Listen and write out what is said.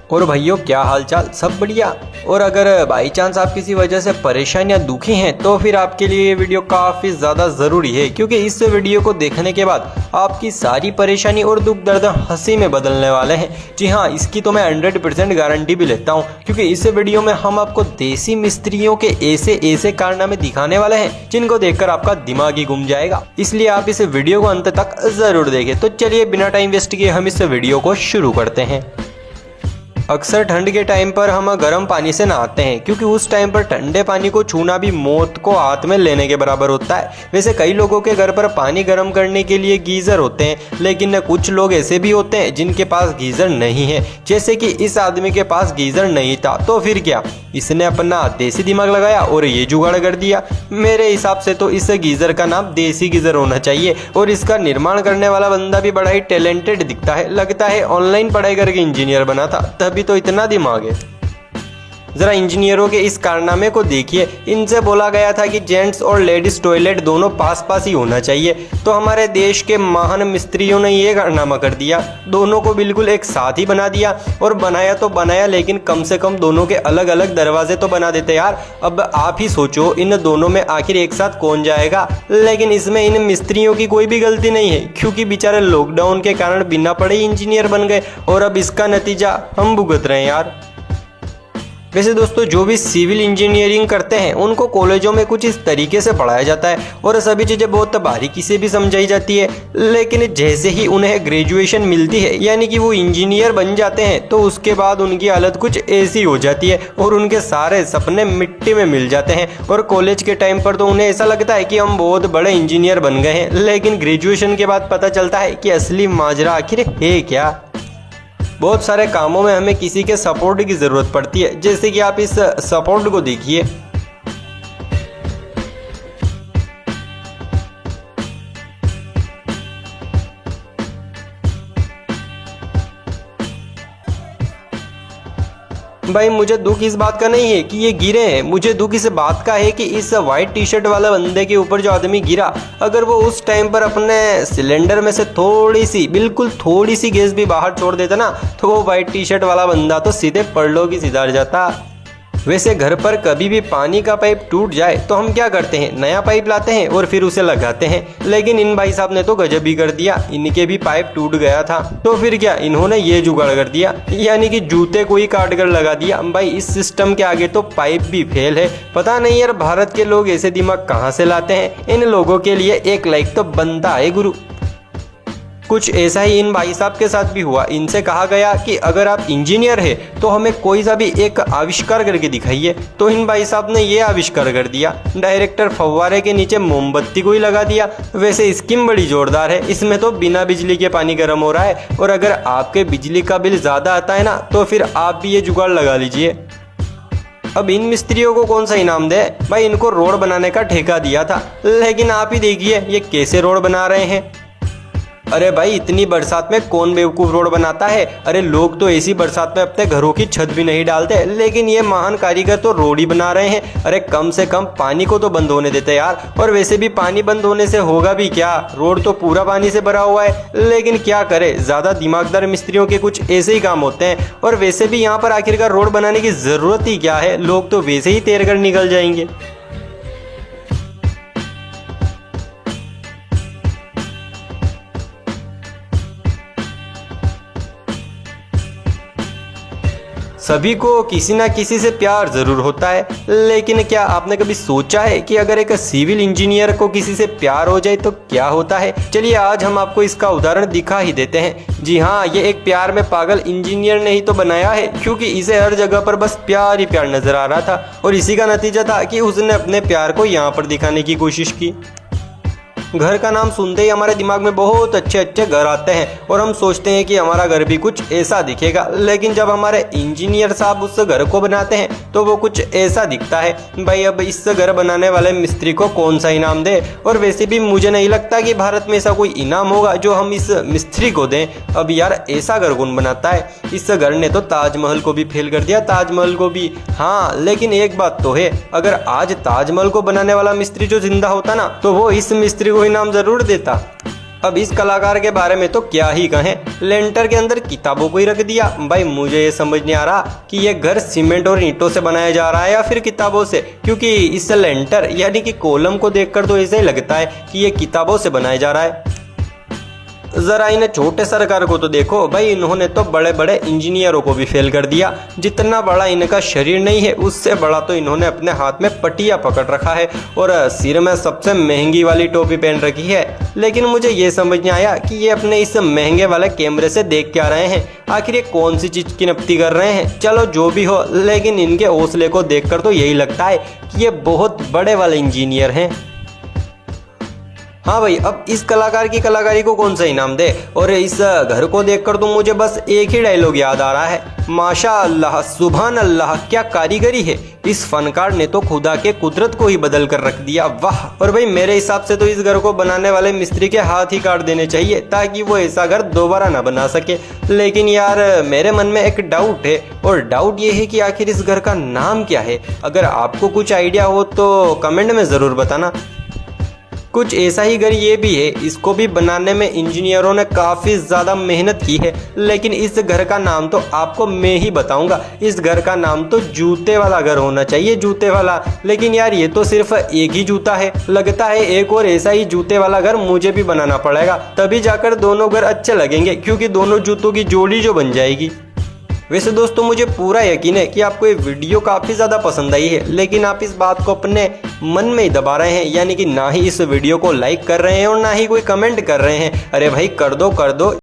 और भाइयों क्या हालचाल, सब बढ़िया। और अगर बाई चांस आप किसी वजह से परेशान या दुखी हैं तो फिर आपके लिए ये वीडियो काफ़ी ज़्यादा ज़रूरी है, क्योंकि इस वीडियो को देखने के बाद आपकी सारी परेशानी और दुख दर्द हंसी में बदलने वाले हैं। जी हाँ, इसकी तो मैं 100% गारंटी भी लेता हूँ, क्योंकि इस वीडियो में हम आपको देसी मिस्त्रियों के ऐसे ऐसे कारनामे दिखाने वाले हैं जिनको देखकर आपका दिमाग ही घूम जाएगा। इसलिए आप इस वीडियो को अंत तक ज़रूर देखें। तो चलिए बिना टाइम वेस्ट किए हम इस वीडियो को शुरू करते हैं। अक्सर ठंड के टाइम पर हम गर्म पानी से नहाते हैं, क्योंकि उस टाइम पर ठंडे पानी को छूना भी मौत को हाथ में लेने के बराबर होता है। वैसे कई लोगों के घर पर पानी गर्म करने के लिए गीज़र होते हैं, लेकिन कुछ लोग ऐसे भी होते हैं जिनके पास गीज़र नहीं है। जैसे कि इस आदमी के पास गीज़र नहीं था, तो फिर क्या, इसने अपना देसी दिमाग लगाया और ये जुगाड़ कर दिया। मेरे हिसाब से तो इस गीज़र का नाम देसी गीज़र होना चाहिए। और इसका निर्माण करने वाला बंदा भी बड़ा ही टैलेंटेड दिखता है, लगता है ऑनलाइन पढ़ाई करके इंजीनियर बना था, तभी तो इतना दिमाग है। जरा इंजीनियरों के इस कारनामे को देखिए। इनसे बोला गया था कि जेंट्स और लेडीज टॉयलेट दोनों पास पास ही होना चाहिए, तो हमारे देश के महान मिस्त्रियों ने ये कारनामा कर दिया, दोनों को बिल्कुल एक साथ ही बना दिया। और बनाया तो बनाया, लेकिन कम से कम दोनों के अलग अलग दरवाजे तो बना देते यार। अब आप ही सोचो, इन दोनों में आखिर एक साथ कौन जाएगा। लेकिन इसमें इन मिस्त्रियों की कोई भी गलती नहीं है, क्योंकि बेचारे लॉकडाउन के कारण बिना पढ़े ही इंजीनियर बन गए, और अब इसका नतीजा हम भुगत रहे हैं यार। वैसे दोस्तों, जो भी सिविल इंजीनियरिंग करते हैं उनको कॉलेजों में कुछ इस तरीके से पढ़ाया जाता है और सभी चीज़ें बहुत बारीकी से भी समझाई जाती है। लेकिन जैसे ही उन्हें ग्रेजुएशन मिलती है, यानी कि वो इंजीनियर बन जाते हैं, तो उसके बाद उनकी हालत कुछ ऐसी हो जाती है और उनके सारे सपने मिट्टी में मिल जाते हैं। और कॉलेज के टाइम पर तो उन्हें ऐसा लगता है कि हम बहुत बड़े इंजीनियर बन गए हैं, लेकिन ग्रेजुएशन के बाद पता चलता है कि असली माजरा आखिर है क्या। बहुत सारे कामों में हमें किसी के सपोर्ट की ज़रूरत पड़ती है, जैसे कि आप इस सपोर्ट को देखिए। भाई मुझे दुख इस बात का नहीं है कि ये गिरे हैं, मुझे दुख इस बात का है कि इस वाइट टी शर्ट वाला बंदे के ऊपर जो आदमी गिरा, अगर वो उस टाइम पर अपने सिलेंडर में से थोड़ी सी, बिल्कुल थोड़ी सी गैस भी बाहर छोड़ देता ना, तो वो वाइट टी शर्ट वाला बंदा तो सीधे पड़लों की सिधार जाता। वैसे घर पर कभी भी पानी का पाइप टूट जाए तो हम क्या करते हैं, नया पाइप लाते हैं और फिर उसे लगाते हैं। लेकिन इन भाई साहब ने तो गजब ही कर दिया, इनके भी पाइप टूट गया था, तो फिर क्या, इन्होंने ये जुगाड़ कर दिया, यानी कि जूते को ही काट कर लगा दिया। भाई इस सिस्टम के आगे तो पाइप भी फेल है। पता नहीं यार, भारत के लोग ऐसे दिमाग कहाँ से लाते हैं। इन लोगों के लिए एक लाइक तो बनता है गुरु। कुछ ऐसा ही इन भाई साहब के साथ भी हुआ। इनसे कहा गया कि अगर आप इंजीनियर है तो हमें कोई सा भी एक आविष्कार करके दिखाइए, तो इन भाई साहब ने ये आविष्कार कर दिया, डायरेक्टर फव्वारे के नीचे मोमबत्ती को ही लगा दिया। वैसे स्कीम बड़ी जोरदार है, इसमें तो बिना बिजली के पानी गर्म हो रहा है। और अगर आपके बिजली का बिल ज़्यादा आता है ना, तो फिर आप भी ये जुगाड़ लगा लीजिए। अब इन मिस्त्रियों को कौन सा इनाम दे भाई, इनको रोड बनाने का ठेका दिया था, लेकिन आप ही देखिए ये कैसे रोड बना रहे हैं। अरे भाई, इतनी बरसात में कौन बेवकूफ़ रोड बनाता है। अरे लोग तो ऐसी बरसात में अपने घरों की छत भी नहीं डालते, लेकिन ये महान कारीगर तो रोड ही बना रहे हैं। अरे कम से कम पानी को तो बंद होने देते यार। और वैसे भी पानी बंद होने से होगा भी क्या, रोड तो पूरा पानी से भरा हुआ है। लेकिन क्या करे, ज़्यादा दिमागदार मिस्त्रियों के कुछ ऐसे ही काम होते हैं। और वैसे भी यहाँ पर आखिरकार रोड बनाने की ज़रूरत ही क्या है, लोग तो वैसे ही तैर कर निकल जाएंगे। सभी को किसी ना किसी से प्यार ज़रूर होता है, लेकिन क्या आपने कभी सोचा है कि अगर एक सिविल इंजीनियर को किसी से प्यार हो जाए तो क्या होता है। चलिए आज हम आपको इसका उदाहरण दिखा ही देते हैं। जी हाँ, ये एक प्यार में पागल इंजीनियर ने ही तो बनाया है, क्योंकि इसे हर जगह पर बस प्यार ही प्यार नज़र आ रहा था। और इसी का नतीजा था कि उसने अपने प्यार को यहाँ पर दिखाने की कोशिश की। घर का नाम सुनते ही हमारे दिमाग में बहुत अच्छे अच्छे घर आते हैं और हम सोचते हैं कि हमारा घर भी कुछ ऐसा दिखेगा। लेकिन जब हमारे इंजीनियर साहब उस घर को बनाते हैं तो वो कुछ ऐसा दिखता है। भाई अब इस घर बनाने वाले मिस्त्री को कौन सा इनाम दे। और वैसे भी मुझे नहीं लगता कि भारत में ऐसा कोई इनाम होगा जो हम इस मिस्त्री को दें। अब यार ऐसा घर कौन बनाता है। इस घर ने तो ताजमहल को भी फेल कर दिया, ताजमहल को भी। हाँ लेकिन एक बात तो है, अगर आज ताजमहल को बनाने वाला मिस्त्री जो जिंदा होता ना, तो वो इस मिस्त्री को इनाम जरूर देता। अब इस कलाकार के बारे में तो क्या ही कहें, लेंटर के अंदर किताबों को ही रख दिया। भाई मुझे ये समझ नहीं आ रहा कि ये घर सीमेंट और ईंटों से बनाया जा रहा है या फिर किताबों से, क्योंकि इस लेंटर यानी कि कॉलम को देखकर तो ऐसा ही लगता है कि ये किताबों से बनाया जा रहा है। जरा इन छोटे सरकार को तो देखो भाई, इन्होंने तो बड़े बड़े इंजीनियरों को भी फेल कर दिया। जितना बड़ा इनका शरीर नहीं है उससे बड़ा तो इन्होंने अपने हाथ में पटिया पकड़ रखा है और सिर में सबसे महंगी वाली टोपी पहन रखी है। लेकिन मुझे ये समझ नहीं आया कि ये अपने इस महंगे वाले कैमरे से देख क्या रहे हैं, आखिर ये कौन सी चीज की नपती कर रहे हैं। चलो जो भी हो, लेकिन इनके हौसले को देखकर तो यही लगता है कि ये बहुत बड़े वाले इंजीनियर हैं। हाँ भाई, अब इस कलाकार की कलाकारी को कौन सा इनाम दे, और इस घर को देखकर तो मुझे बस एक ही डायलॉग याद आ रहा है, माशा अल्लाह सुभान अल्लाह, क्या कारीगरी है। इस फनकार ने तो खुदा के कुदरत को ही बदल कर रख दिया, वाह। और भाई मेरे हिसाब से तो इस घर को बनाने वाले मिस्त्री के हाथ ही काट देने चाहिए ताकि वो ऐसा घर दोबारा ना बना सके। लेकिन यार मेरे मन में एक डाउट है, और डाउट ये है कि आखिर इस घर का नाम क्या है। अगर आपको कुछ आइडिया हो तो कमेंट में ज़रूर बताना। कुछ ऐसा ही घर ये भी है, इसको भी बनाने में इंजीनियरों ने काफ़ी ज़्यादा मेहनत की है। लेकिन इस घर का नाम तो आपको मैं ही बताऊंगा। इस घर का नाम तो जूते वाला घर होना चाहिए, जूते वाला। लेकिन यार ये तो सिर्फ एक ही जूता है, लगता है एक और ऐसा ही जूते वाला घर मुझे भी बनाना पड़ेगा, तभी जाकर दोनों घर अच्छे लगेंगे, क्योंकि दोनों जूतों की जोड़ी जो बन जाएगी। वैसे दोस्तों मुझे पूरा यकीन है कि आपको ये वीडियो काफ़ी ज़्यादा पसंद आई है, लेकिन आप इस बात को अपने मन में ही दबा रहे हैं, यानी कि ना ही इस वीडियो को लाइक कर रहे हैं और ना ही कोई कमेंट कर रहे हैं। अरे भाई कर दो कर दो।